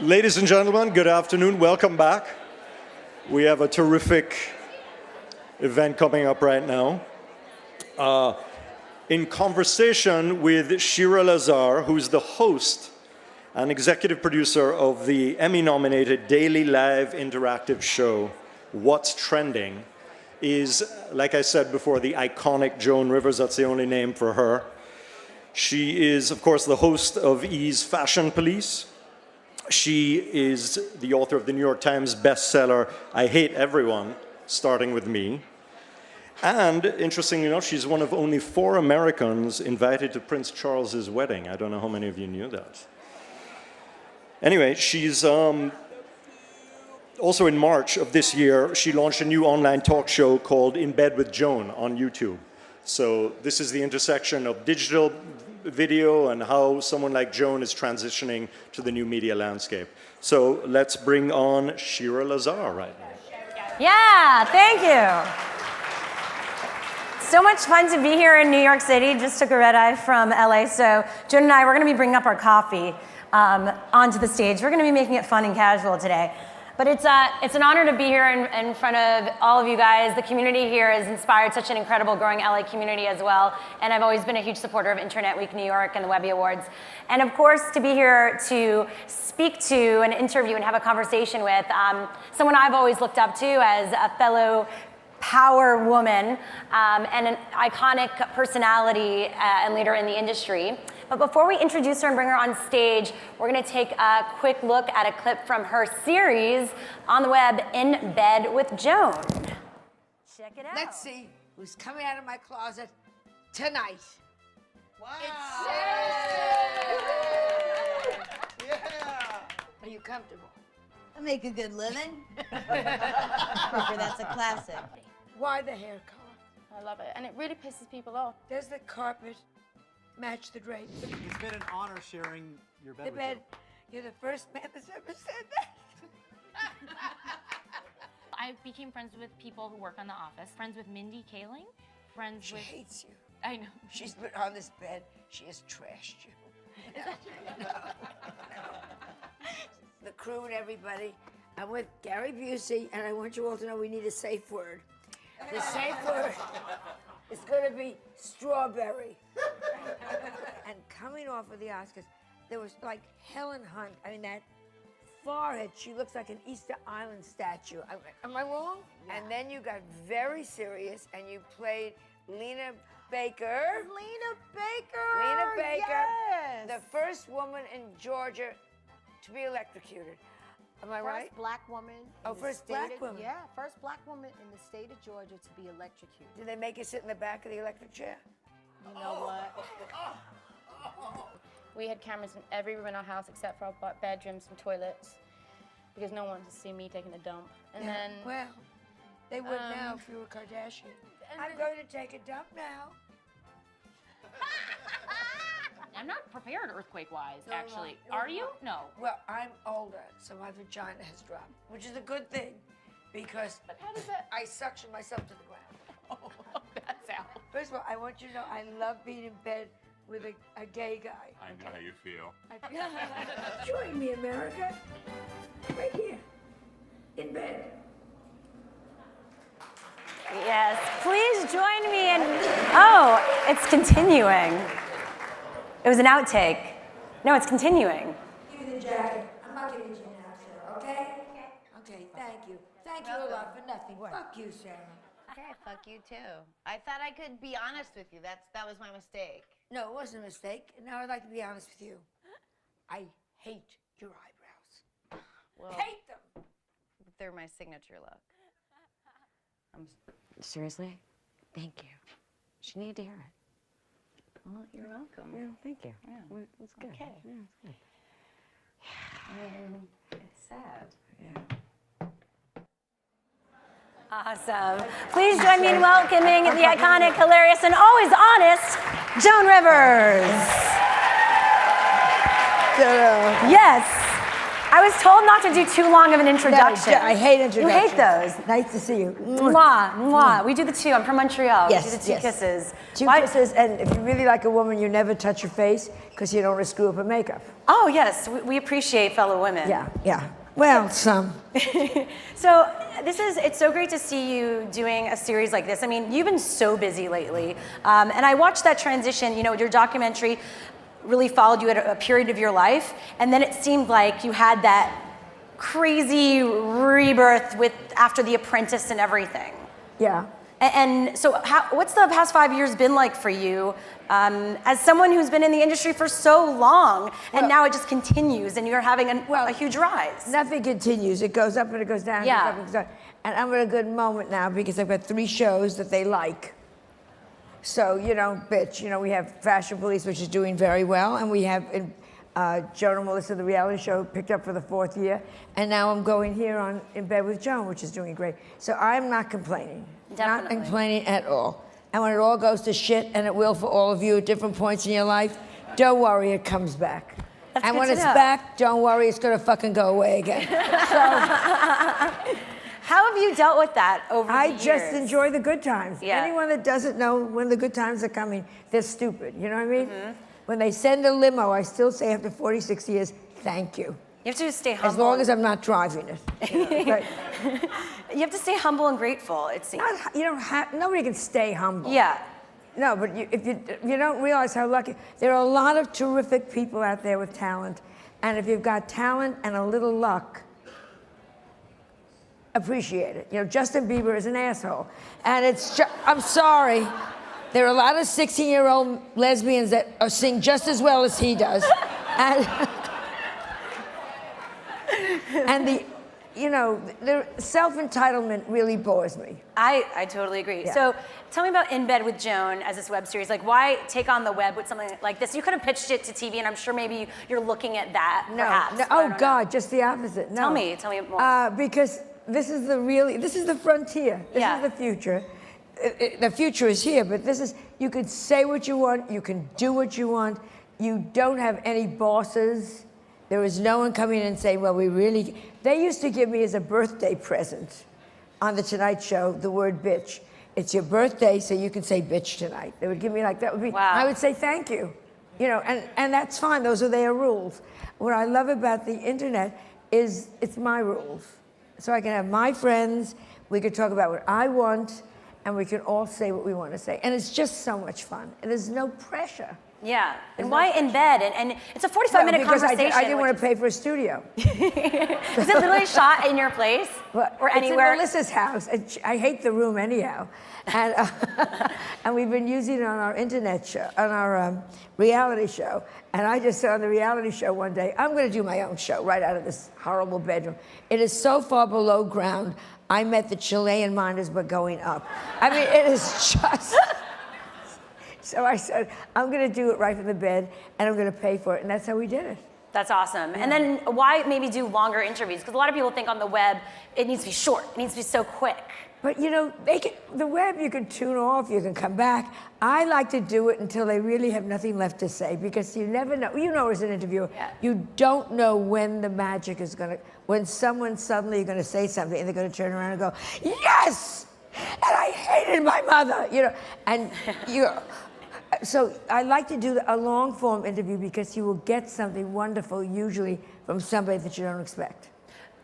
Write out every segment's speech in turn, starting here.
Ladies and gentlemen, good afternoon. Welcome back. We have a terrific event coming up right now. In conversation with Shira Lazar, who's the host and executive producer of the Emmy-nominated daily live interactive show, What's Trending, is, like I said before, the iconic Joan Rivers. That's the only name for her. She is, of course, the host of E's Fashion Police. She is the author of the New York Times bestseller, I Hate Everyone, Starting With Me. And, interestingly enough, she's one of only 4 Americans invited to Prince Charles's wedding. I don't know how many of you knew that. Anyway, she's also in March of this year, she launched a new online talk show called In Bed with Joan on YouTube. So this is the intersection of digital video and how someone like Joan is transitioning to the new media landscape. So let's bring on Shira Lazar right now. Yeah, thank you. So much fun to be here in New York City. Just took a red eye from LA. So Joan and I, we're going to be bringing up our coffee onto the stage. We're going to be making it fun and casual today. But it's an honor to be here in front of all of you guys. The community here has inspired such an incredible growing LA community as well. And I've always been a huge supporter of Internet Week New York and the Webby Awards. And of course, to be here to speak to and interview and have a conversation with someone I've always looked up to as a fellow power woman and an iconic personality and leader in the industry. But before we introduce her and bring her on stage, we're going to take a quick look at a clip from her series on the web, In Bed with Joan. Check it out. Let's see who's coming out of my closet tonight. Wow. Are you comfortable? I make a good living. That's a classic. Why the hair color? I love it, and it really pisses people off. Does the carpet match the drapes? It's been an honor sharing your bed The with bed. you. You're the first man that's ever said that. I became friends with people who work on The Office, friends with Mindy Kaling, friends She with... hates you. I know. She's been on this bed. She has trashed you. The crew and everybody. I'm with Gary Busey, and I want you all to know we need a safe word. The safe word is going to be strawberry. And coming off of the Oscars, there was like Helen Hunt. I mean, that forehead, she looks like an Easter Island statue. Am I wrong? Yeah. And then you got very serious, and you played Lena Baker. Lena Baker! Lena Baker, Yes! the first woman in Georgia to be electrocuted. Am I right? First black woman. Oh, in the first state black of, woman. Yeah, first black woman in the state of Georgia to be electrocuted. Did they make you sit in the back of the electric chair? You know what? We had cameras in every room in our house except for our bedrooms and toilets because no one wanted to see me taking a dump. And then... Well, they would now if you were Kardashian. I'm going to take a dump now. I'm not prepared earthquake-wise, No, actually. no, Are you? no. No. Well, I'm older, so my vagina has dropped, which is a good thing because But how does that... I suction myself to the ground. Oh, that's out. First of all, I want you to know I love being in bed with a gay guy. I know how you feel. Join me, America. Right here, in bed. Yes, please join me in... Oh, it's continuing. It was an outtake. No, it's continuing. Give me the jacket. I'm not giving you an answer, okay? Okay, thank you. Thank you a lot for nothing. Fuck you, Sarah. Okay, fuck you too. I thought I could be honest with you. That was my mistake. No, it wasn't a mistake. Now I'd like to be honest with you. I hate your eyebrows. Well, Hate them. they're my signature look. Seriously? Thank you. She needed to hear it. Well, you're welcome. Yeah, thank you. Yeah. It's good. Okay. Yeah, it's good. It's sad. Yeah. Awesome. Please join me in welcoming the iconic, hilarious, and always honest Joan Rivers. Yes. I was told not to do too long of an introduction. No, I hate introductions. You hate those. Nice to see you. Mwah, mwah. We do the two. I'm from Montreal. Yes, We do the two kisses. Two Why- kisses, and if you really like a woman, you never touch her face because you don't want to screw up her makeup. Oh, yes. We appreciate fellow women. Yeah. Well, some. So it's so great to see you doing a series like this. I mean, you've been so busy lately. And I watched that transition, your documentary really followed you at a period of your life. And then it seemed like you had that crazy rebirth after The Apprentice and everything. Yeah. And so what's the past 5 years been like for you as someone who's been in the industry for so long, and now it just continues and you're having a huge rise? Nothing continues. It goes up and it goes down. Yeah. It goes up and it goes down. And I'm at a good moment now because I've got 3 shows that they like. So, bitch, we have Fashion Police, which is doing very well, and we have Joan and Melissa, the reality show, picked up for the 4th year, and now I'm going here on In Bed with Joan, which is doing great. So I'm not complaining. Definitely. Not complaining at all. And when it all goes to shit, and it will for all of you at different points in your life, don't worry, it comes back. That's and good when to it's know. back, don't worry, it's gonna fucking go away again. How have you dealt with that over the years? I just enjoy the good times. Yeah. Anyone that doesn't know when the good times are coming, they're stupid. You know what I mean? When they send a limo, I still say after 46 years, thank you. You have to stay humble. As long as I'm not driving it. But you have to stay humble and grateful, it seems. nobody can stay humble. Yeah. No, but if you don't realize how lucky, there are a lot of terrific people out there with talent. And if you've got talent and a little luck, appreciate it. Justin Bieber is an asshole. And I'm sorry. There are a lot of 16-year-old lesbians that sing just as well as he does. And the self-entitlement really bores me. I totally agree. Yeah. So tell me about In Bed with Joan as this web series. Like, why take on the web with something like this? You could have pitched it to TV, and I'm sure maybe you're looking at that, perhaps. No. Oh, God, just the opposite. No. Tell me more. Because this is the frontier. This is the future. The future is here, but you can say what you want, you can do what you want, you don't have any bosses. There is no one coming in and saying, they used to give me as a birthday present on The Tonight Show the word bitch. It's your birthday, so you can say bitch tonight. They would give me I would say thank you. And that's fine, those are their rules. What I love about the internet is it's my rules. So I can have my friends, we could talk about what I want, and we can all say what we want to say. And it's just so much fun. And there's no pressure. Yeah. And why In Bed? And it's a 45-minute conversation. I didn't want to pay for a studio. Is it literally shot in your place? Or anywhere? It's in Melissa's house. I hate the room anyhow. And we've been using it on our internet show, on our reality show. And I just said on the reality show one day, I'm going to do my own show right out of this horrible bedroom. It is so far below ground, I met the Chilean miners but going up. I mean, it is just... So I said, I'm going to do it right from the bed, and I'm going to pay for it, and that's how we did it. That's awesome. Yeah. And then why maybe do longer interviews? Because a lot of people think on the web, it needs to be short. It needs to be so quick. But the web, you can tune off, you can come back. I like to do it until they really have nothing left to say, because you never know. As an interviewer, you don't know when the magic is when someone suddenly going to say something, and they're going to turn around and go, yes! And I hated my mother, and So I like to do a long-form interview because you will get something wonderful, usually from somebody that you don't expect.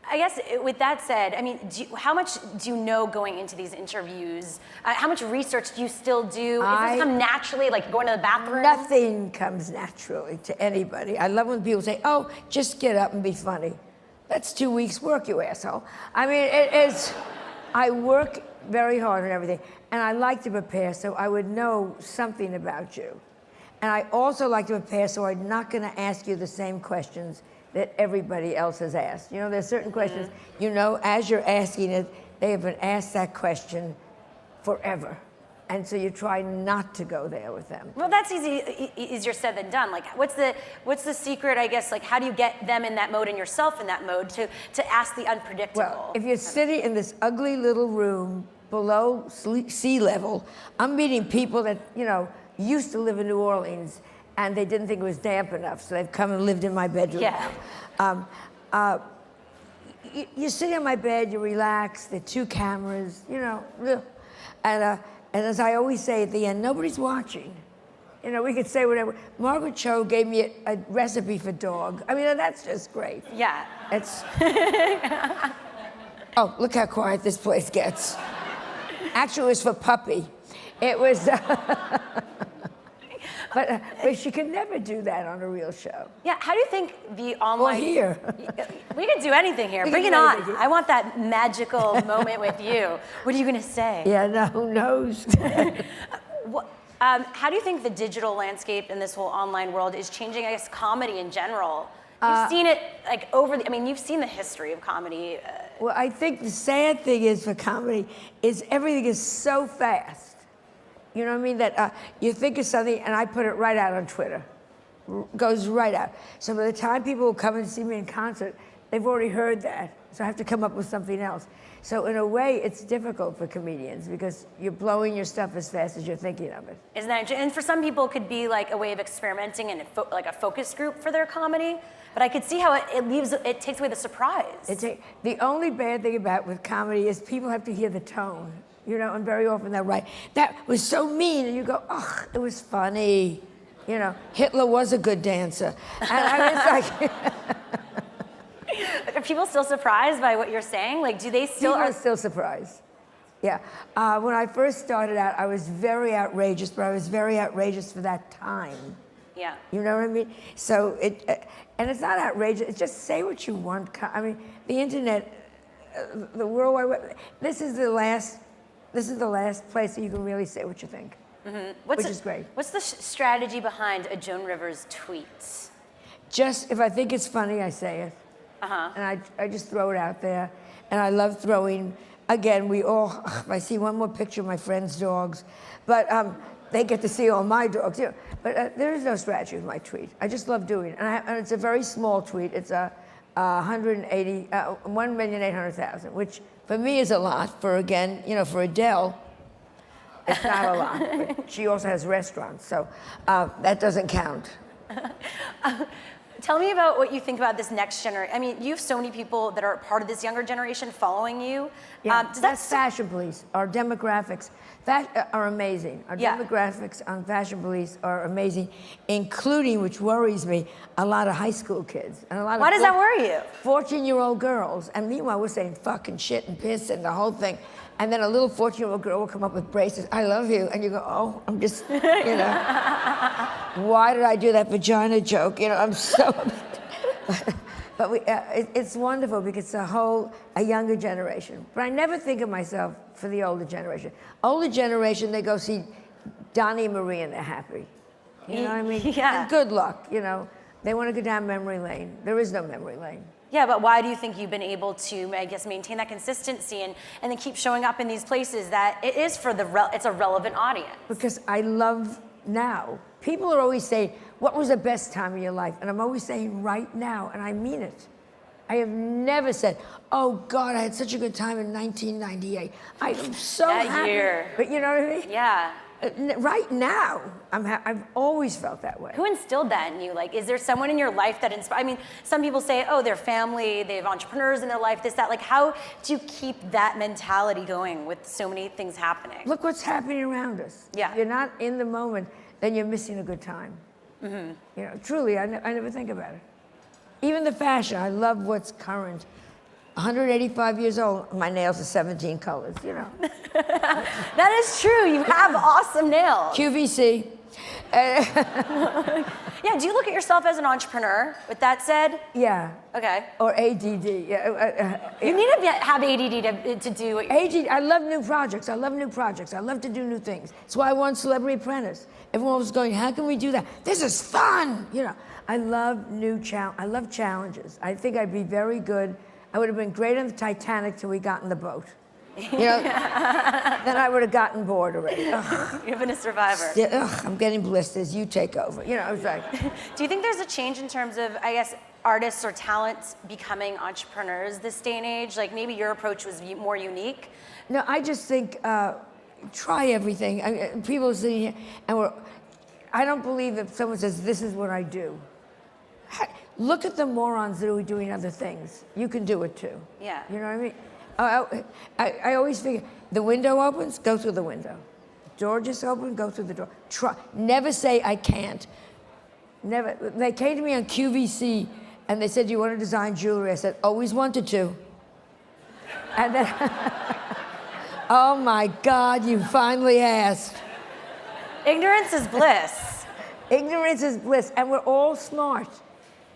I guess with that said, I mean, how much do you know going into these interviews? How much research do you still do? Does this come naturally, like going to the bathroom? Nothing comes naturally to anybody. I love when people say, oh, just get up and be funny. That's 2 weeks' work, you asshole. I mean, I work very hard on everything. And I like to prepare so I would know something about you. And I also like to prepare so I'm not going to ask you the same questions that everybody else has asked. There's certain questions, as you're asking it, they have been asked that question forever. And so you try not to go there with them. Well, that's easier said than done. Like, what's the secret, I guess, like, how do you get them in that mode and yourself in that mode to ask the unpredictable? Well, if you're sitting in this ugly little room below sea level, I'm meeting people that, used to live in New Orleans, and they didn't think it was damp enough, so they've come and lived in my bedroom now. you're sitting on my bed, you're relaxed, there are 2 cameras, you know, and as I always say at the end, nobody's watching. You know, we could say whatever. Margaret Cho gave me a recipe for dog. I mean, that's just great. Yeah. It's. Oh, look how quiet this place gets. Actually, it was for puppy. It was. But she could never do that on a real show. Yeah, how do you think the online... Or here. We could do anything here. Bring it on. I want that magical moment with you. What are you going to say? Yeah, no, who knows? How do you think the digital landscape in this whole online world is changing, I guess, comedy in general? You've seen it, like, you've seen the history of comedy. Well, I think the sad thing is for comedy is everything is so fast. You know what I mean? That you think of something, and I put it right out on Twitter. Goes right out. So by the time people will come and see me in concert, they've already heard that. So I have to come up with something else. So in a way, it's difficult for comedians because you're blowing your stuff as fast as you're thinking of it. Isn't that interesting? And for some people, it could be like a way of experimenting and like a focus group for their comedy. But I could see how it takes away the surprise. The only bad thing about with comedy is people have to hear the tone. You know, and very often they're right. That was so mean, and you go, oh, it was funny. You know, Hitler was a good dancer. And I was like... Are people still surprised by what you're saying? Like, do they still... People are still surprised. Yeah. When I first started out, I was very outrageous, but I was very outrageous for that time. Yeah. You know what I mean? So, and it's not outrageous, it's just say what you want. I mean, the internet, the World Wide Web, this is the last place that you can really say what you think, which is great. What's the strategy behind a Joan Rivers tweet? Just, if I think it's funny, I say it. And I just throw it out there. And I love throwing, again, if I see one more picture of my friends' dogs, but they get to see all my dogs. You know. But there is no strategy with my tweet. I just love doing it. And it's a very small tweet. It's 1,800,000, which for me is a lot. For Adele, it's not a lot. But she also has restaurants, so that doesn't count. Tell me about what you think about this next generation. I mean, you have so many people that are part of this younger generation following you. Yeah, that's Fashion Police. Our demographics are amazing. Our demographics on Fashion Police are amazing, including, which worries me, a lot of high school kids. And a lot Why does that worry you? 14-year-old girls. And meanwhile, we're saying fucking shit and piss and the whole thing. And then a little 14-year-old girl will come up with braces. I love you. And you go, oh, I'm just, you know. Why did I do that vagina joke? You know, I'm so... But it's wonderful because it's a younger generation. But I never think of myself for the older generation. Older generation, they go see Donnie and Marie and they're happy. You know what I mean? Yeah. And good luck, you know. They want to go down memory lane. There is no memory lane. Yeah, but why do you think you've been able to, I guess, maintain that consistency and then keep showing up in these places that it is for it's a relevant audience? Because I love now. People are always saying, what was the best time of your life? And I'm always saying right now, and I mean it. I have never said, oh God, I had such a good time in 1998. I am so happy. That year. But you know what I mean? Yeah. Right now, I've always felt that way. Who instilled that in you? Like, is there someone in your life that inspired? I mean, some people say, oh, their family, they have entrepreneurs in their life, this, that. Like, how do you keep that mentality going with so many things happening? Look what's happening around us. Yeah. If you're not in the moment, then you're missing a good time. You know, truly, I never think about it. Even the fashion, I love what's current. 185 years old, my nails are 17 colors, you know. That is true. You have awesome nails. QVC. Yeah, do you look at yourself as an entrepreneur, with that said? Yeah. Okay. Or ADD. You need to have ADD to do what ADD, I love new projects. I love new projects. I love to do new things. That's why I won Celebrity Apprentice. Everyone was going, how can we do that? This is fun, you know. I love I love challenges. I think I'd be very good. I would have been great on the Titanic till we got in the boat. You know, then I would have gotten bored already. Ugh. You've been a survivor. Yeah, I'm getting blisters, you take over. You know, I was like. Do you think there's a change in terms of, I guess, artists or talent becoming entrepreneurs this day and age? Like maybe your approach was more unique? No, I just think, try everything. People are sitting here and I don't believe if someone says, this is what I do. look at the morons that are doing other things. You can do it too. Yeah. You know what I mean? I always figure, the window opens, go through the window. Door just opened, go through the door. Try, never say I can't. Never. They came to me on QVC and they said, "Do you want to design jewelry?" I said, "Always wanted to." And then, oh my God, you finally asked. Ignorance is bliss. Ignorance is bliss, and we're all smart.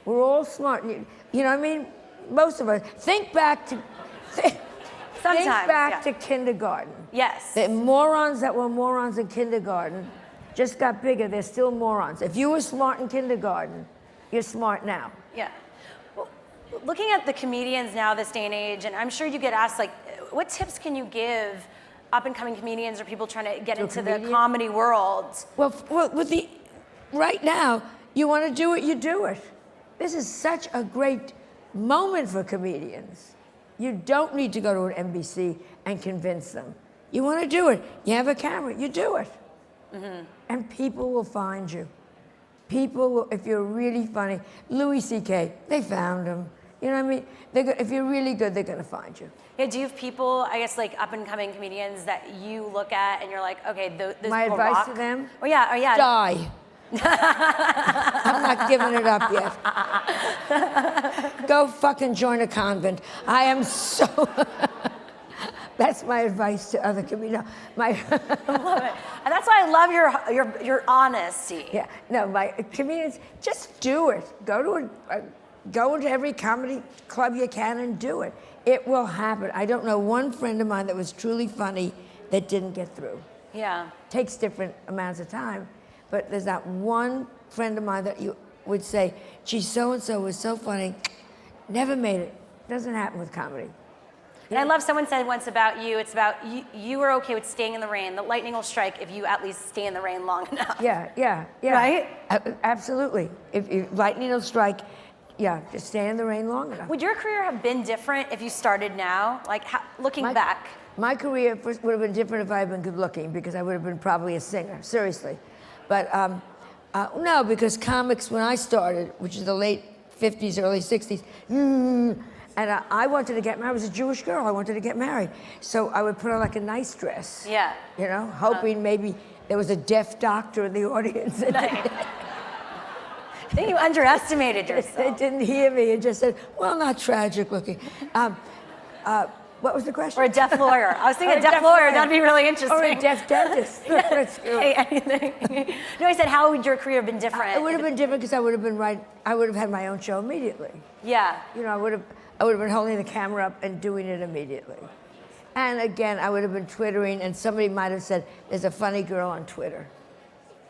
We're all smart. You know what I mean? Most of us. Think back to to kindergarten. Yes. The morons that were morons in kindergarten just got bigger. They're still morons. If you were smart in kindergarten, you're smart now. Yeah. Well, looking at the comedians now this day and age, and I'm sure you get asked, like, what tips can you give up-and-coming comedians or people trying to get into the comedy world? Well, right now, you want to do it, you do it. This is such a great moment for comedians. You don't need to go to an NBC and convince them. You want to do it. You have a camera, you do it. Mm-hmm. And people will find you. People will, if you're really funny. Louis C.K., they found him. You know what I mean? If you're really good, they're going to find you. Yeah, do you have people, I guess, like up-and-coming comedians that you look at and you're like, okay, this My people advice rock? to them? Oh yeah. Die. I'm not giving it up yet. Go fucking join a convent. I am so... That's my advice to other comedians. I love it. And that's why I love your honesty. Yeah, no, my comedians, just do it. Go into every comedy club you can and do it. It will happen. I don't know one friend of mine that was truly funny that didn't get through. Yeah. Takes different amounts of time, but there's not one friend of mine that you would say, gee, so-and-so was so funny, never made it. Doesn't happen with comedy. And I love someone said once about you, it's about you are okay with staying in the rain. The lightning will strike if you at least stay in the rain long enough. Yeah. Right? Absolutely. If lightning will strike, yeah, just stay in the rain long enough. Would your career have been different if you started now? Like, looking back? My career would have been different if I had been good looking, because I would have been probably a singer, seriously. But no, because comics, when I started, which is the late 50s, early 60s, and I wanted to get married. I was a Jewish girl. I wanted to get married. So I would put on like a nice dress. Yeah. You know, hoping maybe there was a deaf doctor in the audience. I think you underestimated yourself. They didn't hear me and just said, well, not tragic looking. What was the question? Or a deaf lawyer. I was thinking a deaf lawyer. That'd be really interesting. Or a deaf dentist. Hey, anything. No, I said, how would your career have been different? It would have been different because I would have been I would have had my own show immediately. Yeah. You know, I would have been holding the camera up and doing it immediately. And again, I would have been Twittering, and somebody might have said, there's a funny girl on Twitter.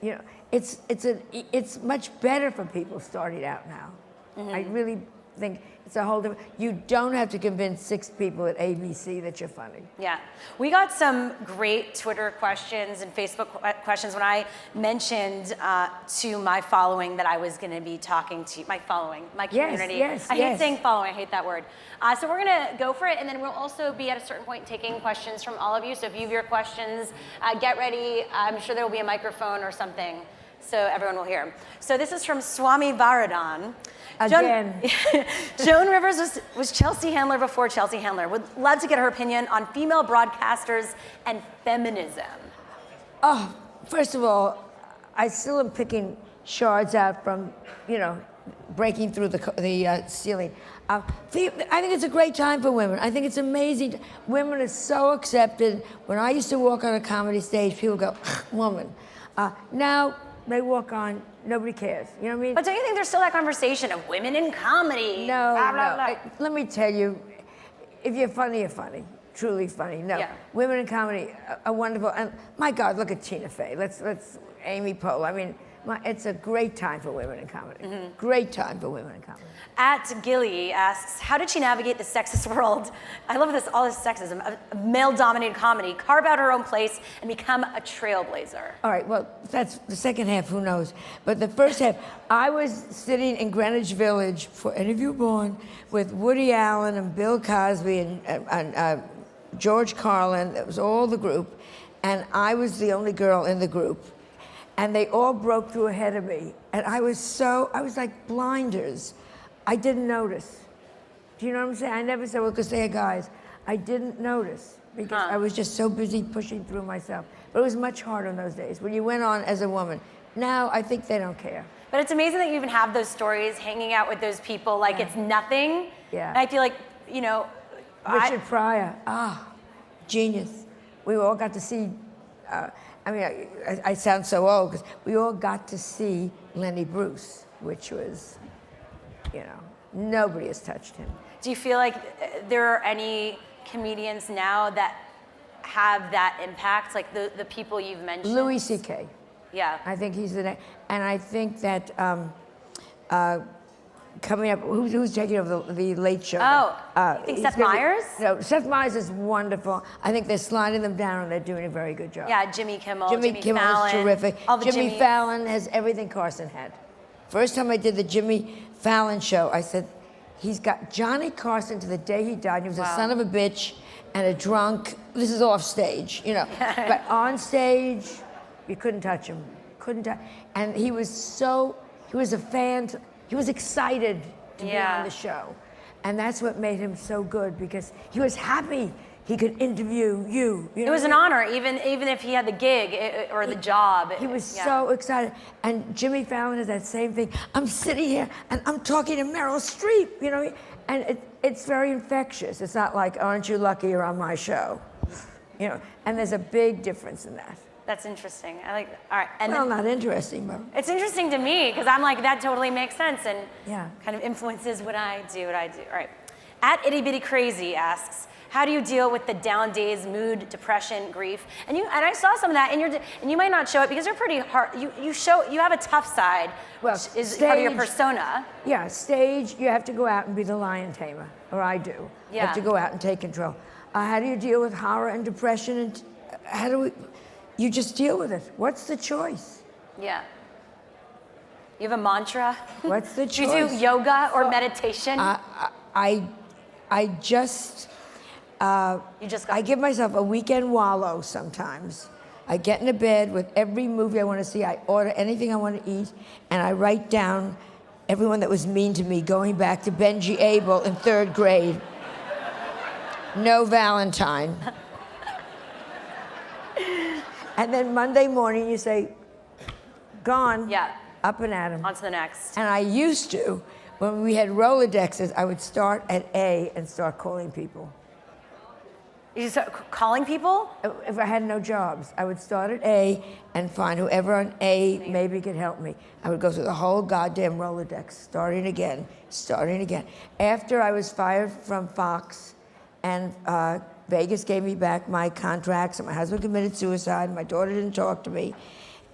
You know, it's much better for people starting out now. Mm-hmm. I really think it's a whole different, you don't have to convince 6 people at ABC that you're funny. Yeah. We got some great Twitter questions and Facebook questions when I mentioned to my following that I was going to be talking to my community. Yes. I hate saying following, I hate that word. So we're going to go for it, and then we'll also be at a certain point taking questions from all of you. So if you have your questions, get ready. I'm sure there will be a microphone or something so everyone will hear. So this is from Swami Varadan. Again. Joan Rivers was Chelsea Handler before Chelsea Handler. Would love to get her opinion on female broadcasters and feminism. Oh, first of all, I still am picking shards out from, breaking through the ceiling. I think it's a great time for women. I think it's amazing. Women are so accepted. When I used to walk on a comedy stage, people go, woman. Now they walk on, nobody cares. You know what I mean? But don't you think there's still that conversation of women in comedy? No, blah, blah, blah. Let me tell you, if you're funny, you're funny. Truly funny. No, yeah. Women in comedy are wonderful. And my God, look at Tina Fey. Let's Amy Poehler. I mean, it's a great time for women in comedy. Mm-hmm. Great time for women in comedy. At Gilly asks, how did she navigate the sexist world? I love this, all this sexism, a male-dominated comedy, carve out her own place, and become a trailblazer. All right, well, that's the second half, who knows? But the first half, I was sitting in Greenwich Village, for any of you born, with Woody Allen and Bill Cosby and George Carlin. That was all the group. And I was the only girl in the group. And they all broke through ahead of me. And I was like blinders. I didn't notice. Do you know what I'm saying? I never said, well, because they're guys. I didn't notice because I was just so busy pushing through myself. But it was much harder in those days when you went on as a woman. Now, I think they don't care. But it's amazing that you even have those stories, hanging out with those people like it's nothing. Yeah. And I feel like, you know, Richard Pryor, genius. We all got to see, I mean, I sound so old because we all got to see Lenny Bruce, which was, you know, nobody has touched him. Do you feel like there are any comedians now that have that impact, like the people you've mentioned? Louis C.K. Yeah. I think he's the next. And I think that coming up, who's taking over the Late Show? You think Seth Meyers? No, Seth Meyers is wonderful. I think they're sliding them down and they're doing a very good job. Yeah, Jimmy Kimmel, Jimmy Kimmel Fallon, is terrific. all the Jimmy Jimmys. Fallon has everything Carson had. First time I did the Jimmy Fallon show, I said, he's got Johnny Carson to the day he died. He was a son of a bitch and a drunk. This is off stage, you know. But on stage, you couldn't touch him. Couldn't touch. And he was a fan. He was excited to be on the show. And that's what made him so good because he was happy he could interview you. You know It was an honor, even if he had the gig or the job. He was so excited. And Jimmy Fallon has that same thing. I'm sitting here and I'm talking to Meryl Streep, you know, and it's very infectious. It's not like, aren't you lucky you're on my show? You know, and there's a big difference in that. That's interesting. I like, all right. And Well, not interesting, but. it's interesting to me because I'm like, that totally makes sense and Yeah. kind of influences what I do. All right. At Itty Bitty Crazy asks, how do you deal with the down days, mood, depression, grief? And I saw some of that, and you might not show it because you're pretty hard. You have a tough side, Well, which is part of your persona. Yeah, stage, you have to go out and be the lion tamer, or I do. You have to go out and take control. How do you deal with horror and depression? And you just deal with it. What's the choice? Yeah. You have a mantra? What's the Do choice? you do yoga or meditation? I just I give myself a weekend wallow sometimes. I get into bed with every movie I want to see. I order anything I want to eat, and I write down everyone that was mean to me, going back to Benji Abel in 3rd grade. No Valentine. And then Monday morning you say, gone. Yeah. Up and at 'em. On to the next. And I used to, when we had Rolodexes, I would start at A and start calling people. You start calling people? If I had no jobs, I would start at A and find whoever on A maybe could help me. I would go through the whole goddamn Rolodex, starting again. After I was fired from Fox and Vegas gave me back my contracts and my husband committed suicide, and my daughter didn't talk to me,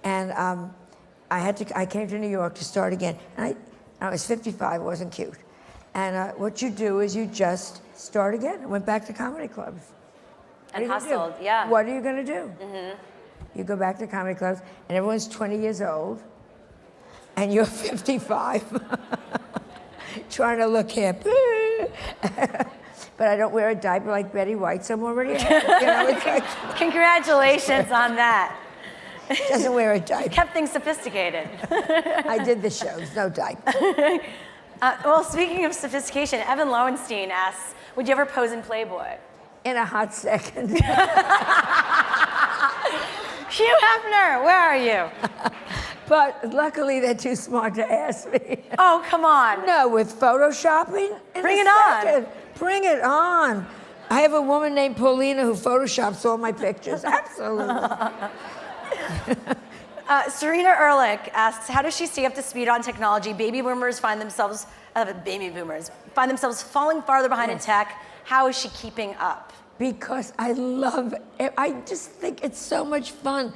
and I came to New York to start again. And I was 55, it wasn't cute. And what you do is you just start again. I went back to comedy clubs. And hustled, yeah. What are you going to do? Mm-hmm. You go back to comedy clubs, and everyone's 20 years old, and you're 55, trying to look hip. But I don't wear a diaper like Betty White, so I'm already ahead. You know, it's like, Congratulations on that. doesn't wear a diaper. Kept things sophisticated. I did the shows, no diaper. Well, speaking of sophistication, Evan Lowenstein asks, would you ever pose in Playboy? In a hot second. Hugh Hefner, where are you? But luckily, they're too smart to ask me. Oh, come on. No, with photoshopping? Bring it on. Bring it on. I have a woman named Paulina who photoshops all my pictures. Absolutely. Serena Ehrlich asks, how does she stay up to speed on technology? Baby boomers find themselves falling farther behind in tech. How is she keeping up? Because I love it. I just think it's so much fun.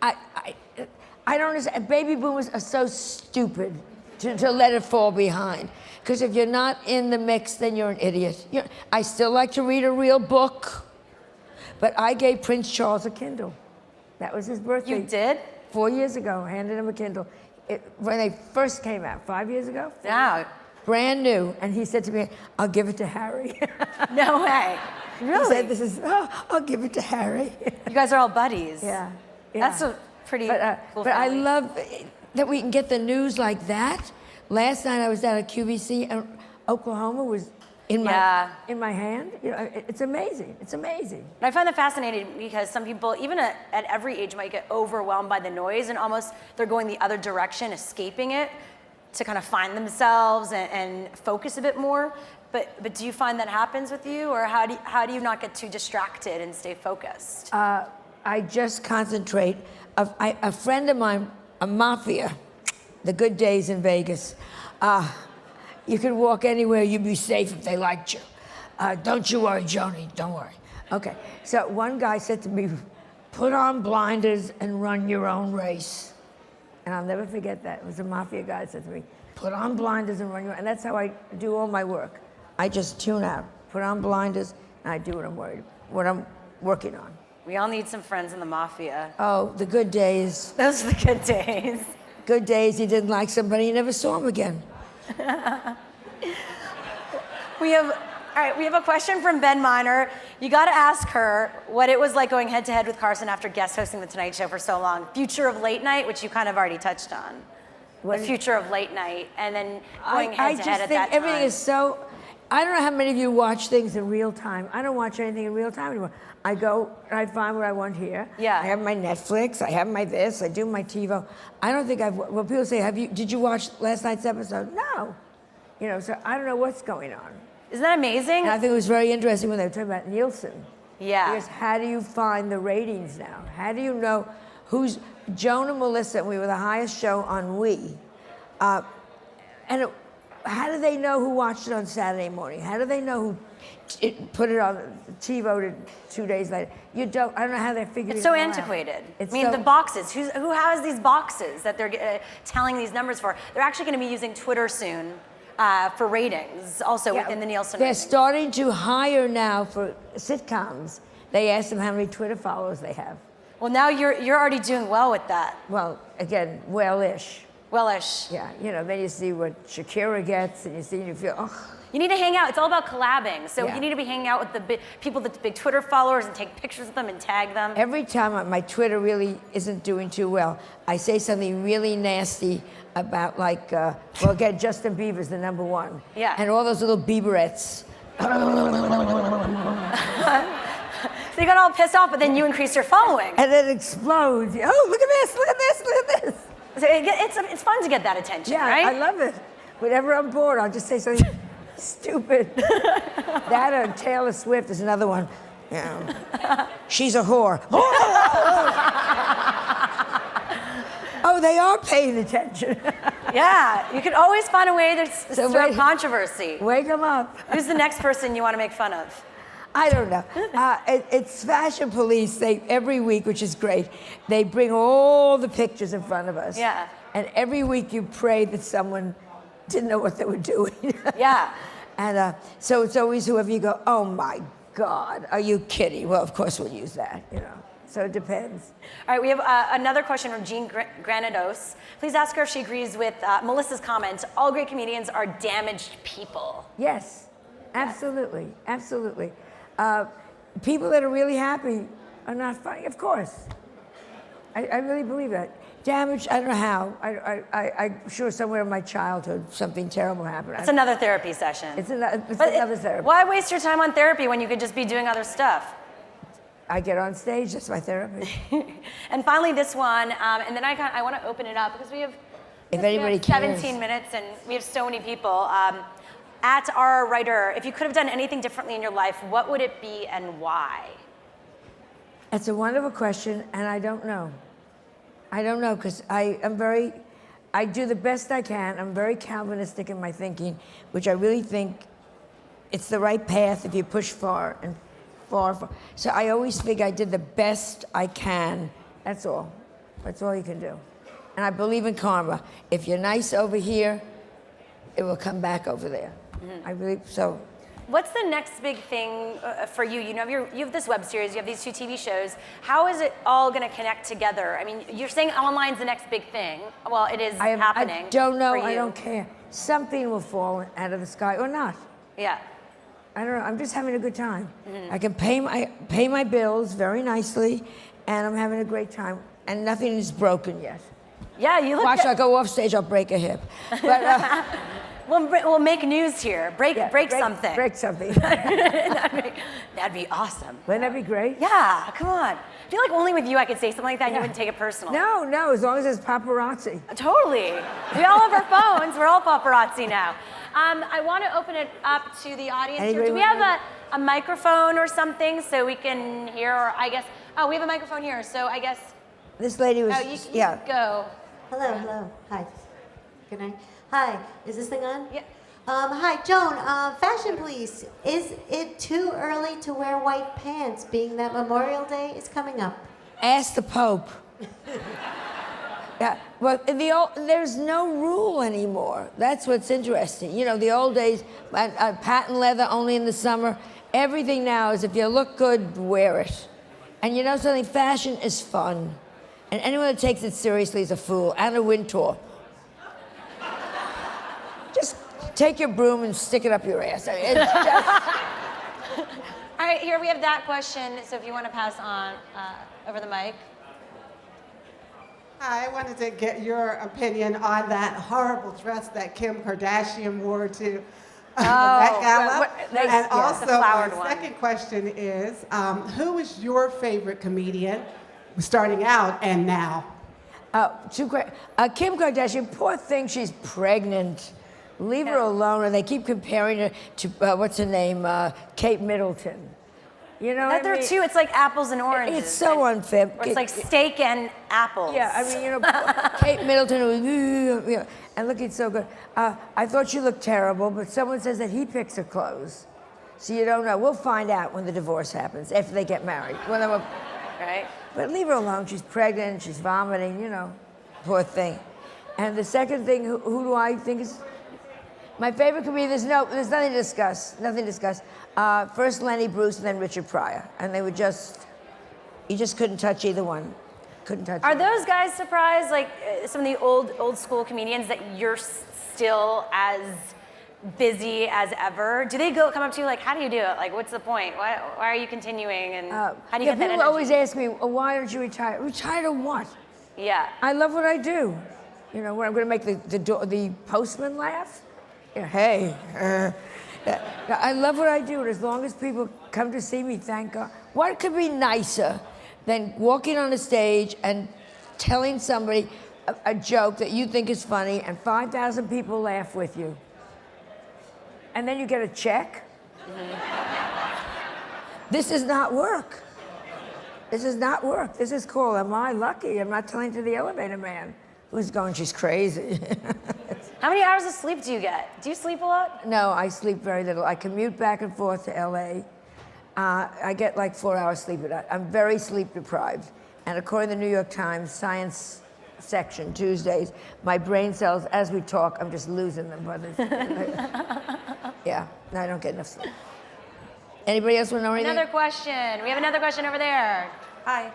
I don't understand. Baby boomers are so stupid to let it fall behind. Because if you're not in the mix, then you're an idiot. I still like to read a real book, but I gave Prince Charles a Kindle. That was his birthday. You did? 4 years ago, I handed him a Kindle. When they first came out, 5 years ago? Yeah. Brand new. And he said to me, I'll give it to Harry. No way. Really? He said, I'll give it to Harry. You guys are all buddies. Yeah. That's a pretty cool But I family. love that we can get the news like that. Last night I was down at QVC and Oklahoma was in my hand. You know, it's amazing. It's amazing. And I find that fascinating because some people, even at every age, might get overwhelmed by the noise and almost they're going the other direction, escaping it to kind of find themselves and focus a bit more. But do you find that happens with you, or how do you not get too distracted and stay focused? I just concentrate. A friend of mine, a mafia, the good days in Vegas. You could walk anywhere, you'd be safe if they liked you. Don't you worry, Joni, don't worry. Okay, so one guy said to me, put on blinders and run your own race. And I'll never forget that. It was a mafia guy that said to me, put on blinders and run your own. And that's how I do all my work. I just tune out, put on blinders, and I do what I'm working on. We all need some friends in the mafia. Oh, the good days. Those are the good days. Good days, you didn't like somebody, you never saw him again. We have a question from Ben Miner. You got to ask her what it was like going head to head with Carson after guest hosting the Tonight Show for so long. Future of late night, which you kind of already touched on. The future of late night, and then going head to head at that time. I just think everything is so. I don't know how many of you watch things in real time. I don't watch anything in real time anymore. I go and I find what I want here. Yeah. I have my Netflix. I have my this. I do my TiVo. I don't think Well, people say, did you watch last night's episode? No. You know, so I don't know what's going on. Isn't that amazing? And I think it was very interesting when they were talking about Nielsen. Yeah. Because how do you find the ratings now? How do you know who's Joan and Melissa? And we were the highest show on We. How do they know who watched it on Saturday morning? How do they know who put it on TiVo 2 days later? I don't know how they're figuring it out. It's so antiquated. The boxes. Who has these boxes that they're telling these numbers for? They're actually going to be using Twitter soon for ratings, also within the Nielsen They're ratings. starting to hire now for sitcoms. They ask them how many Twitter followers they have. Well, now you're already doing well with that. Well, again, well-ish. Well-ish. Yeah, you know, then you see what Shakira gets, and you feel, oh. You need to hang out. It's all about collabing. So Yeah. you need to be hanging out with the people with the big Twitter followers and take pictures of them and tag them. Every time my Twitter really isn't doing too well, I say something really nasty about again, Justin Bieber's the #1. Yeah. And all those little Bieberettes. So you got all pissed off, but then you increase your following. And then it explodes. Oh, look at this, look at this, look at this. So it's fun to get that attention, Yeah, right? I love it. Whenever I'm bored, I'll just say something stupid. That or Taylor Swift is another one. You know, she's a whore. Oh, they are paying attention. Yeah, you can always find a way to stir up controversy. Wake them up. Who's the next person you want to make fun of? I don't know. It's Fashion Police. Every week, which is great, they bring all the pictures in front of us. Yeah. And every week you pray that someone didn't know what they were doing. Yeah. And so it's always whoever you go, oh my God, are you kidding? Well, of course we'll use that, you know. So it depends. All right, we have another question from Jean Granados. Please ask her if she agrees with Melissa's comment. All great comedians are damaged people. Yes, absolutely, absolutely. People that are really happy are not funny, of course. I really believe that. Damaged, I don't know how. I'm sure somewhere in my childhood something terrible happened. It's another therapy session. It's another therapy. Why waste your time on therapy when you could just be doing other stuff? I get on stage, that's my therapy. And finally this one, and then I want to open it up because we have, If anybody cares. 17 minutes and we have so many people. At our writer, if you could have done anything differently in your life, what would it be and why? That's a wonderful question, and I don't know. I don't know, because I do the best I can. I'm very Calvinistic in my thinking, which I really think it's the right path if you push far and far. So I always figure I did the best I can. That's all. That's all you can do. And I believe in karma. If you're nice over here, it will come back over there. Mm-hmm. I believe so. What's the next big thing for you? You know, you have this web series, you have these 2 TV shows. How is it all going to connect together? I mean, you're saying online's the next big thing. Well, it is happening. I don't know. For you. I don't care. Something will fall out of the sky or not. Yeah. I don't know. I'm just having a good time. Mm-hmm. I can pay my bills very nicely, and I'm having a great time. And nothing is broken yet. Yeah, you look Watch, good. I'll go off stage, I'll break a hip. But, We'll make news here. Break something. Break something. That'd be awesome. Wouldn't that be great? Yeah, come on. I feel like only with you I could say something like that and you wouldn't take it personally. No, as long as it's paparazzi. Totally. We all have our phones. We're all paparazzi now. I want to open it up to the audience here. Anybody Do we have a microphone or something so we can hear, or I guess, oh, we have a microphone here, so I guess, This lady was, you go. Hello. Hi. Good night. Hi. Is this thing on? Yeah. Hi, Joan. Fashion Police. Is it too early to wear white pants, being that Memorial Day is coming up? Ask the Pope. Yeah, well, there's no rule anymore. That's what's interesting. You know, the old days, patent leather only in the summer. Everything now is if you look good, wear it. And you know something? Fashion is fun. And anyone that takes it seriously is a fool. Anna Wintour. Just take your broom and stick it up your ass. I mean, it's just... All right, here we have that question, so if you want to pass on over the mic. I wanted to get your opinion on that horrible dress that Kim Kardashian wore to that gala. And also, my second question is, who is your favorite comedian starting out and now? Kim Kardashian, poor thing, she's pregnant. Leave her alone, and they keep comparing her to, what's her name, Kate Middleton. You know what I mean? They're two, it's like apples and oranges. It's so unfair. Or it's like steak and apples. Yeah, I mean, you know, Kate Middleton was, you know, and looking so good. I thought she looked terrible, but someone says that he picks her clothes. So you don't know. We'll find out when the divorce happens, after they get married. Right. But leave her alone. She's pregnant, she's vomiting, you know, poor thing. And the second thing, who do I think is my favorite comedian? There's nothing to discuss. Nothing to discuss. First Lenny Bruce and then Richard Pryor, and they were you just couldn't touch either one. Couldn't touch. Are those guys surprised, like some of the old school comedians, that you're still as busy as ever? Do they come up to you like, how do you do it? Like, what's the point? Why are you continuing? And how do you get that energy? People always ask me, why don't you retire? Retire to what? Yeah. I love what I do. You know, when I'm going to make the postman laugh. Yeah, hey. I love what I do, and as long as people come to see me, thank God. What could be nicer than walking on a stage and telling somebody a joke that you think is funny, and 5,000 people laugh with you? And then you get a check? This is not work. This is not work. This is called, am I lucky? I'm not telling to the elevator man who's going, she's crazy. How many hours of sleep do you get? Do you sleep a lot? No, I sleep very little. I commute back and forth to LA. I get like 4 hours sleep a night. I'm very sleep deprived. And according to the New York Times Science section, Tuesdays, my brain cells, as we talk, I'm just losing them. Yeah, no, I don't get enough sleep. Anybody else want to know anything? Another question. We have another question over there. Hi.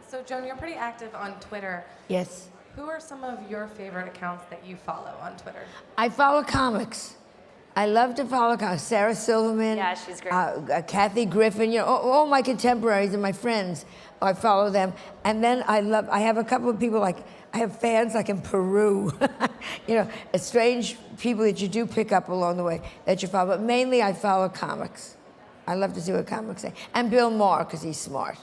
So Joan, you're pretty active on Twitter. Yes. Who are some of your favorite accounts that you follow on Twitter? I follow comics. I love to follow comics. Sarah Silverman. Yeah, she's great. Kathy Griffin. You know, all my contemporaries and my friends. I follow them. And then I have a couple of people like, I have fans like in Peru. You know, strange people that you do pick up along the way that you follow. But mainly I follow comics. I love to see what comics say. And Bill Maher, because he's smart.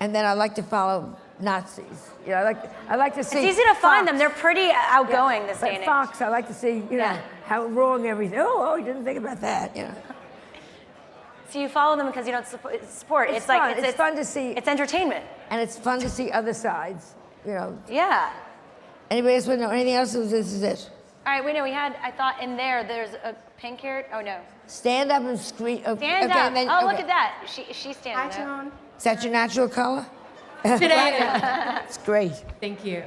And then I like to follow Nazis. You know, I like to see. It's easy to find them. They're pretty outgoing this day and age. Fox, I like to see, you know, how wrong everything. Oh, you didn't think about that. You know. So you follow them because you don't support. It's fun. Like it's fun to see. It's entertainment. And it's fun to see other sides. You know. Yeah. Anybody else want to know anything else? Or this is it. All right, we know I thought in there's a pink hair. Oh no. Stand up and scream. Stand up. Then, look at that. She stands up. Hi, Joan. Is that your natural color? Today. It's great. Thank you.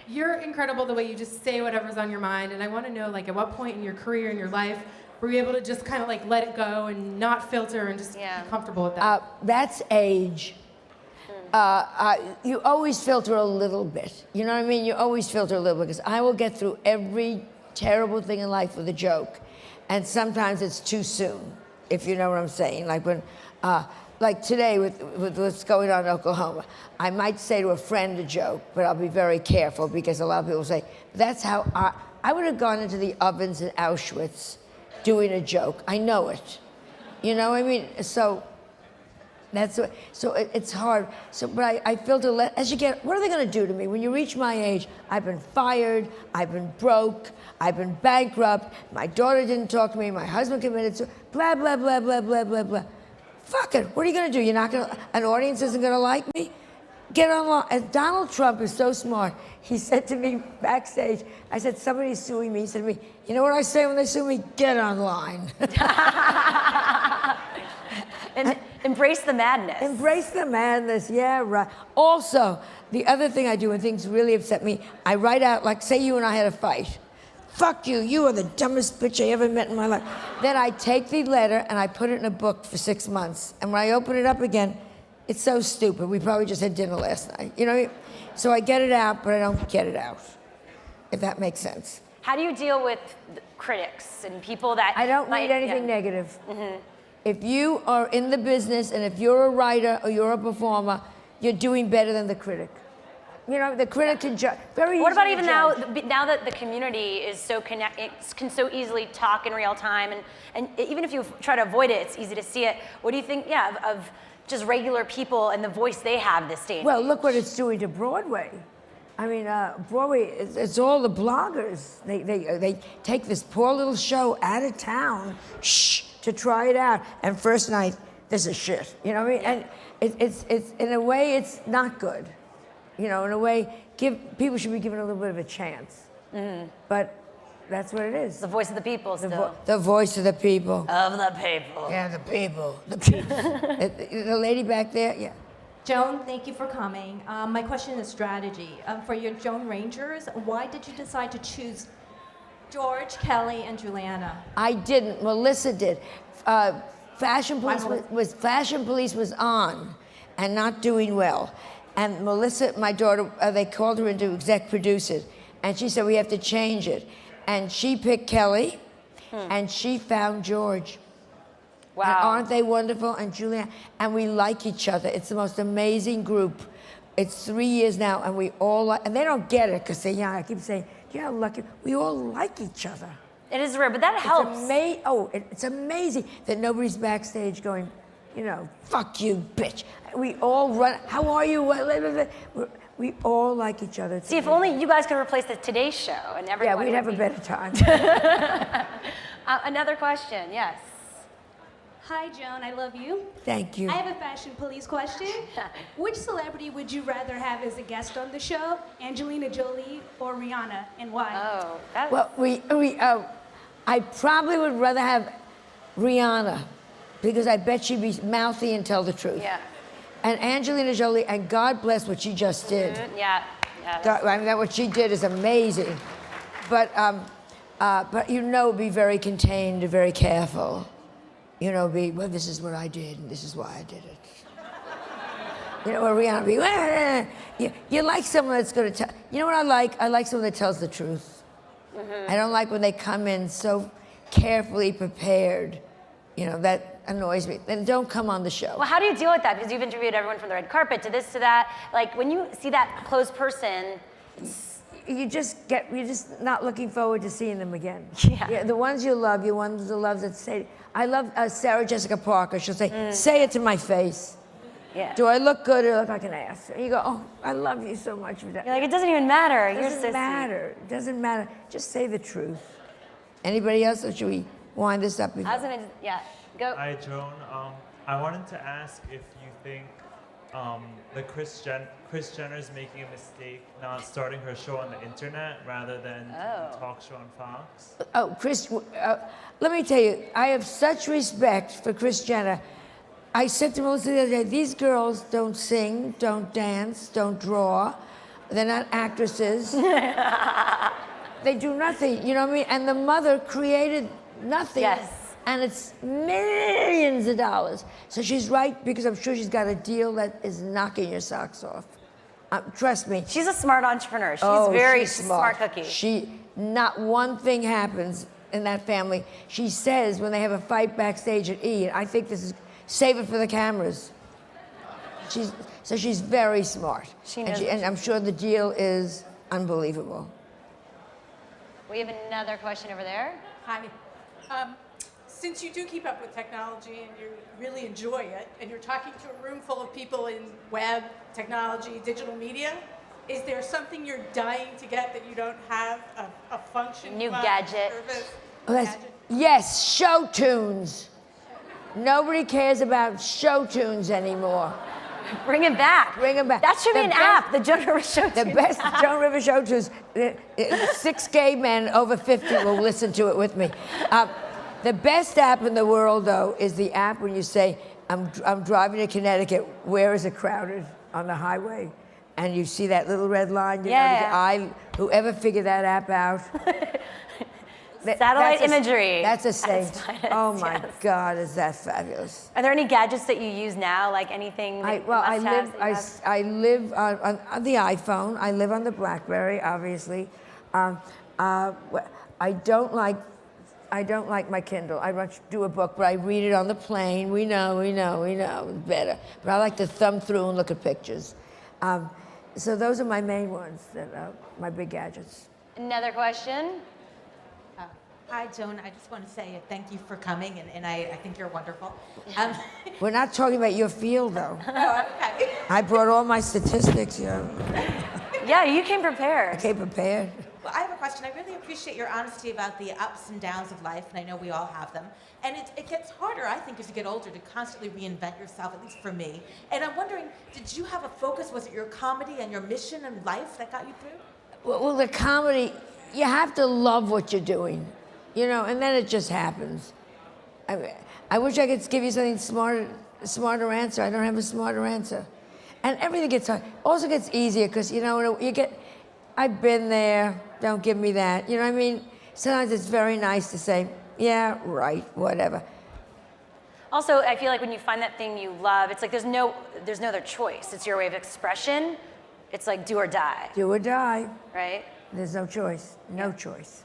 You're incredible the way you just say whatever's on your mind, and I want to know, like, at what point in your career, in your life, were you able to just kind of like let it go and not filter and just be comfortable with that? That's age. You always filter a little bit. You know what I mean? You always filter a little bit, because I will get through every terrible thing in life with a joke, and sometimes it's too soon, if you know what I'm saying. Like when like today with what's going on in Oklahoma, I might say to a friend a joke, but I'll be very careful because a lot of people say, that's how I would have gone into the ovens in Auschwitz doing a joke. I know it. You know what I mean? So that's what, so it's hard. So, but I feel as you get, what are they going to do to me? When you reach my age, I've been fired, I've been broke, I've been bankrupt, my daughter didn't talk to me, my husband committed suicide, blah, blah, blah, blah, blah, blah, blah. Fuck it, what are you going to do? You're not going to, an audience isn't going to like me? Get online. And Donald Trump is so smart. He said to me backstage, I said, somebody's suing me. He said to me, you know what I say when they sue me? Get online. And embrace the madness. Embrace the madness, yeah, right. Also, the other thing I do when things really upset me, I write out, like, say you and I had a fight. Fuck you, you are the dumbest bitch I ever met in my life. Then I take the letter and I put it in a book for 6 months. And when I open it up again, it's so stupid. We probably just had dinner last night, you know? So I get it out, but I don't get it out, if that makes sense. How do you deal with critics and people that I don't read anything negative. If you are in the business and if you're a writer or you're a performer, you're doing better than the critic. You know, the critic can judge. What about even now that the community is so can so easily talk in real time, and even if you try to avoid it, it's easy to see it. What do you think, of just regular people and the voice they have this day? Well, look what it's doing to Broadway. I mean, Broadway, it's all the bloggers. They take this poor little show out of town, to try it out. And first night, this is shit. You know what I mean? And it's in a way, it's not good. You know, in a way, people should be given a little bit of a chance. But that's what it is. The voice of the people still. The voice of the people. Of the people. Yeah, the people. The people. The lady back there, yeah. Joan, thank you for coming. My question is strategy. For your Joan Rangers, why did you decide to choose George, Kelly, and Juliana? I didn't. Melissa did. Fashion Police was on and not doing well. And Melissa, my daughter, they called her in to exec produce it. And she said, we have to change it. And she picked Kelly, and she found George. Wow. And aren't they wonderful? And Juliana, and we like each other. It's the most amazing group. It's 3 years now, and we all like, and they don't get it, because they, I keep saying, yeah, lucky. We all like each other. It is rare, but that helps. It's amazing that nobody's backstage going, you know, fuck you, bitch. We all run, how are you? We all like each other. See, if only you guys could replace the Today Show and everyone. Yeah, we'd have a better time. Another question, yes. Hi, Joan, I love you. Thank you. I have a fashion police question. Which celebrity would you rather have as a guest on the show? Angelina Jolie or Rihanna, and why? Oh, that's... Well, I probably would rather have Rihanna, because I bet she'd be mouthy and tell the truth. Yeah. And Angelina Jolie, and God bless what she just did. Yeah. God, I mean, what she did is amazing. But you know, be very contained, very careful. You know, well, this is what I did, and this is why I did it. You know, or Rihanna be, you like someone that's going to tell, you know what I like? I like someone that tells the truth. I don't like when they come in so carefully prepared. You know, that annoys me. Then don't come on the show. Well, how do you deal with that? Because you've interviewed everyone from the red carpet to this to that. Like, when you see that close person, you're just not looking forward to seeing them again. Yeah. The ones you love, the ones that love that say, I love Sarah Jessica Parker. She'll say, say it to my face. Yeah. Do I look good or look like an ass? And you go, oh, I love you so much for that. You're like, it doesn't even matter. It doesn't matter. It doesn't matter. Just say the truth. Anybody else, or should we wind this up? I was gonna, go. Hi, Joan. I wanted to ask if you think that Kris Jenner's making a mistake not starting her show on the internet rather than a talk show on Fox. Oh, Kris, let me tell you, I have such respect for Kris Jenner. I said to Melissa the other day, these girls don't sing, don't dance, don't draw. They're not actresses. They do nothing, you know what I mean? And the mother created nothing. Yes. And it's millions of dollars. So she's right, because I'm sure she's got a deal that is knocking your socks off. Trust me. She's a smart entrepreneur. She's very smart cookie. Not one thing happens in that family. She says when they have a fight backstage at E, and I think this is save it for the cameras. So she's very smart. She knows And I'm sure the deal is unbelievable. We have another question over there. Hi. Since you do keep up with technology and you really enjoy it, and you're talking to a room full of people in web, technology, digital media, is there something you're dying to get that you don't have, a function? New gadget. Service? Yes, show tunes. Nobody cares about show tunes anymore. Bring it back. Bring it back. That should be an app, the Joan River Show Tunes. The best Joan River Show Tunes. 6 gay men over 50 will listen to it with me. The best app in the world, though, is the app when you say, I'm driving to Connecticut, where is it crowded on the highway? And you see that little red line. You know, whoever figured that app out. Satellite imagery. That's a saint. Oh my God, is that fabulous? Are there any gadgets that you use now, like anything? I live on the iPhone. I live on the BlackBerry, obviously. I don't like my Kindle. I want to do a book, but I read it on the plane. We know, it's better. But I like to thumb through and look at pictures. So those are my main ones, my big gadgets. Another question? Hi, Joan. I just want to say thank you for coming, and I think you're wonderful. We're not talking about your field, though. Oh, okay. I brought all my statistics, Yeah, you came prepared. I came prepared. Well, I have a question. I really appreciate your honesty about the ups and downs of life, and I know we all have them. And it gets harder, I think, as you get older to constantly reinvent yourself, at least for me. And I'm wondering, did you have a focus? Was it your comedy and your mission in life that got you through? Well, the comedy, you have to love what you're doing, and then it just happens. I wish I could give you something smarter answer. I don't have a smarter answer. And everything gets hard. Also gets easier because, I've been there, don't give me that. You know what I mean? Sometimes it's very nice to say, yeah, right, whatever. Also, I feel like when you find that thing you love, it's like there's no other choice. It's your way of expression. It's like do or die. Do or die. Right? There's no choice. No choice.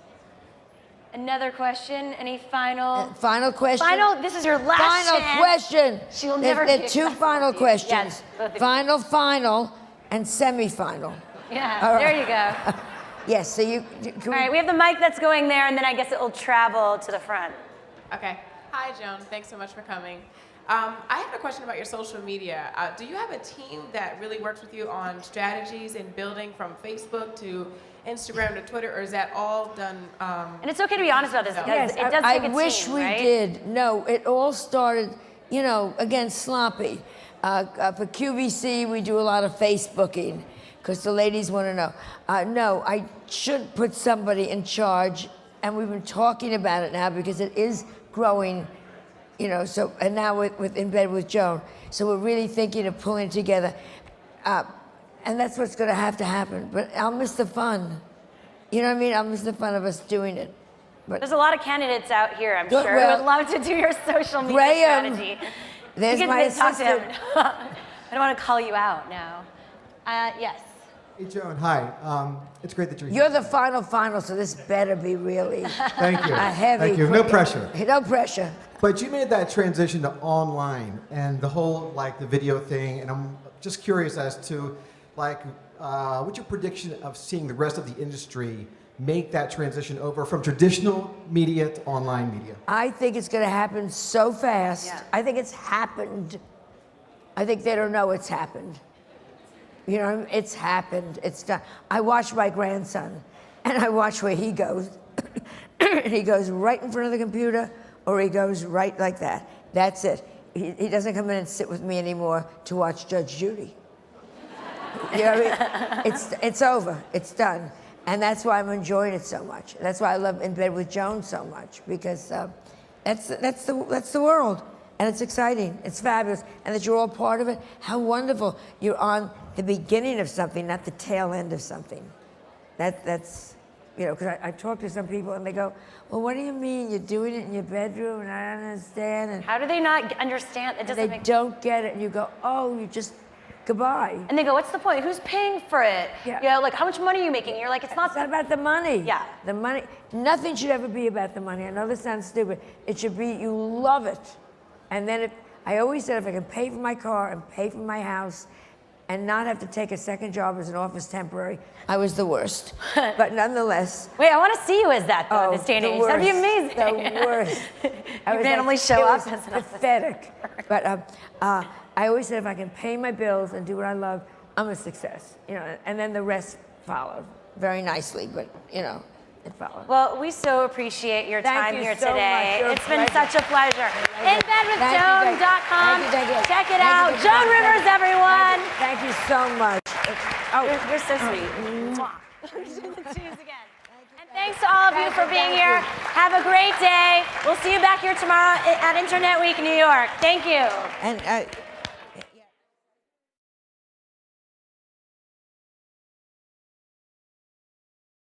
Another question. Any final? Final question. This is your last final chance. Question. She'll never There are 2 final questions. Yes, both of you. Final, and semi-final. Yeah, All there right. you go. Yes, so All right, we have the mic that's going there, and then I guess it will travel to the front. Okay. Hi, Joan. Thanks so much for coming. I have a question about your social media. Do you have a team that really works with you on strategies and building from Facebook to Instagram to Twitter, or is that all done? And it's okay to be honest about this because Yes, it does take a I wish team, we right? did. No, it all started, again, sloppy. For QVC, we do a lot of Facebooking because the ladies want to know. No, I should put somebody in charge, and we've been talking about it now because it is growing, so, and now with In Bed with Joan. So we're really thinking of pulling together. And that's what's going to happen. But I'll miss the fun. You know what I mean? I'll miss the fun of us doing it. But there's a lot of candidates out here, I'm Good, sure, well, who would love to do your social media Graham, strategy. there's You can my talk to him. assistant. I don't want to call you out now. Yes. Hey, Joan, hi. It's great that you're here. You're the final, so this better be really Thank you. a heavy. Thank you. No pressure. No pressure. But you made that transition to online and the whole, the video thing, and I'm just curious as to, what's your prediction of seeing the rest of the industry make that transition over from traditional media to online media? I think it's going to happen so fast. Yeah. I think it's happened. I think they don't know it's happened. It's happened. It's done. I watch my grandson, and I watch where he goes. And he goes right in front of the computer, or he goes right like that. That's it. He doesn't come in and sit with me anymore to watch Judge Judy. It's over. It's done. And that's why I'm enjoying it so much. That's why I love In Bed with Joan so much, because that's the world. And it's exciting. It's fabulous. And that you're all part of it. How wonderful. You're on the beginning of something, not the tail end of something. That's because I talk to some people and they go, well, what do you mean? You're doing it in your bedroom and I don't understand. And how do they not understand? It doesn't they don't get it. And you go, oh, you just, goodbye. And they go, what's the point? Who's paying for it? Yeah. How much money are you making? And you're like, it's not about the money. Yeah. The money, nothing should ever be about the money. I know this sounds stupid. It should be, you love it. And then I always said if I could pay for my car and pay for my house and not have to take a second job as an office temporary, I was the worst. But nonetheless. Wait, I want to see you as that, though, in this day and age. That'd be amazing. The worst. You randomly show up as an office. Pathetic. But I always said if I can pay my bills and do what I love, I'm a success. You know, and then the rest followed very nicely, but you know, it followed. Well, we so appreciate your time here today. It's been such a pleasure. InBedWithJoan.com. Check it out. Joan Rivers, everyone. Thank you so much. Oh, you're so sweet. Cheers again. And thanks to all of you for being here. Have a great day. We'll see you back here tomorrow at Internet Week in New York. Thank you. And